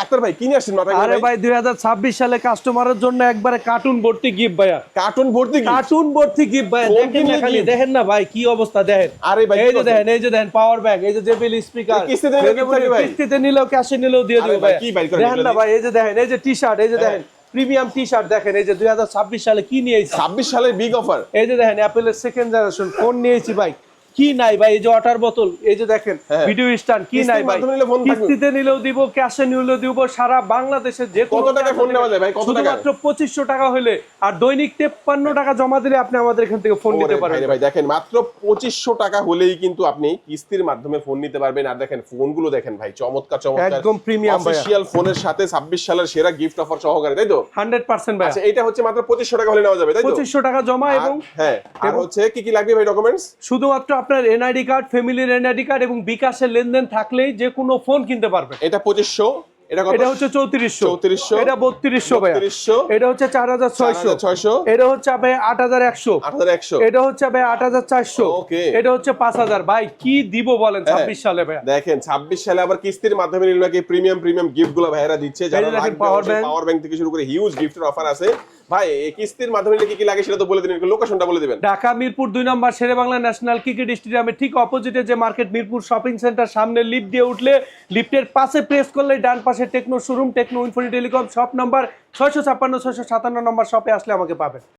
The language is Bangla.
ডাক্তার ভাই কিনে আসছেন মাথায়? আরে ভাই 2026 সালে কাস্টমারের জন্য একবারে কার্টুন ভর্তি গিফট ভাইয়া। কার্টুন ভর্তি কি? কার্টুন ভর্তি গিফট ভাইয়া। ফোন দেখেন না কিনলে খালি, gift? দেখেন না ভাই কি অবস্থা দেখেন। আরে ভাই এই যে দেখেন, এই যে দেখেন পাওয়ার ব্যাংক, এই যে জেবিএল স্পিকার। কিস্তিতে নিলে gift থাকে ভাই? কিস্তিতে নিলেও ক্যাশে নিলেও দিয়ে আরে দেব ভাই, ভাই। কি বাইর করেন দেখেন এগুলো না দিয়ে? ভাই, এই যে দেখেন, এই যে টি-শার্ট, এই যে দেখেন প্রিমিয়াম টি-শার্ট দেখেন, এই যে 2026 সালে কি নিয়েছি। 26 সালের বিগ অফার। এই যে দেখেন অ্যাপেলের সেকেন্ড জেনারেশন ফোন নিয়েছি ভাই। কি নাই ভাই, এই যে ওয়াটার বোতল, এই যে দেখেন হ্যাঁ। ভিডিও স্ট্যান্ড, কি কিস্তির নাই ভাই। মাধ্যমে নিলে ফোন থাকবে? কিস্তিতে নিলেও দিব, ক্যাশে নিলেও দিব, সারা বাংলাদেশে যে কত টাকা ফোন নেওয়া যায় ভাই? কত টাকা? শুধুমাত্র 2500 টাকা হলে আর দৈনিক 53 টাকা জমা দিলে আপনি আমাদের এখান থেকে ফোন নিতে ওরে পারবেন। ভাই, দেখেন মাত্র 2500 টাকা হলেই কিন্তু আপনি কিস্তির মাধ্যমে ফোন নিতে পারবেন। আর দেখেন ফোনগুলো দেখেন ভাই, চমৎকার চমৎকার, একদম প্রিমিয়াম ভাই, অফিশিয়াল ফোনের সাথে 26 সালের সেরা গিফট অফার সহকারে, তাই তো? 100% ভাই। আচ্ছা, এটা হচ্ছে মাত্র 2500 টাকা হলে নেওয়া যাবে, তাই তো? 2500 টাকা জমা এবং হ্যাঁ, আর হচ্ছে কি কি লাগবে ভাই ডকুমেন্টস? শুধুমাত্র আপনার এনআইডি কার্ড, ফ্যামিলির এনআইডি কার্ড এবং বিকাশের লেনদেন থাকলেই যে কোনো ফোন কিনতে পারবেন। এটা 2500, এটা কত? এটা হচ্ছে 3400, 3400, এটা 3200 ভাই, 3200, এটা হচ্ছে 4600, 4600, এটা হচ্ছে ভাই 8100, 8100, এটা হচ্ছে ভাই 8400, ওকে। এটা হচ্ছে 5000। ভাই কি দিব বলেন 26 সালে ভাই? দেখেন 26 সালে আবার কিস্তির মাধ্যমে নিলে নাকি প্রিমিয়াম গিফট গুলো ভাইরা দিচ্ছে। যারা দেখেন পাওয়ার ব্যাংক থেকে শুরু করে হিউজ গিফটের অফার আছে ভাই। এই কিস্তির মাধ্যমে নিলে কি কি লাগে সেটা তো বলে দিন, লোকেশনটা বলে দিবেন। ঢাকা মিরপুর 2 নম্বর শেরে বাংলা ন্যাশনাল ক্রিকেট স্টেডিয়ামের ঠিক অপোজিটে যে মার্কেট মিরপুর শপিং সেন্টার, সামনে লিফট দিয়ে উঠলে লিফটের পাশে প্রেস করলে ডান পাশে Tecno showroom, Tecno Infinity telecom shop number 656 657 নম্বর শপে আসলে আমাকে পাবেন।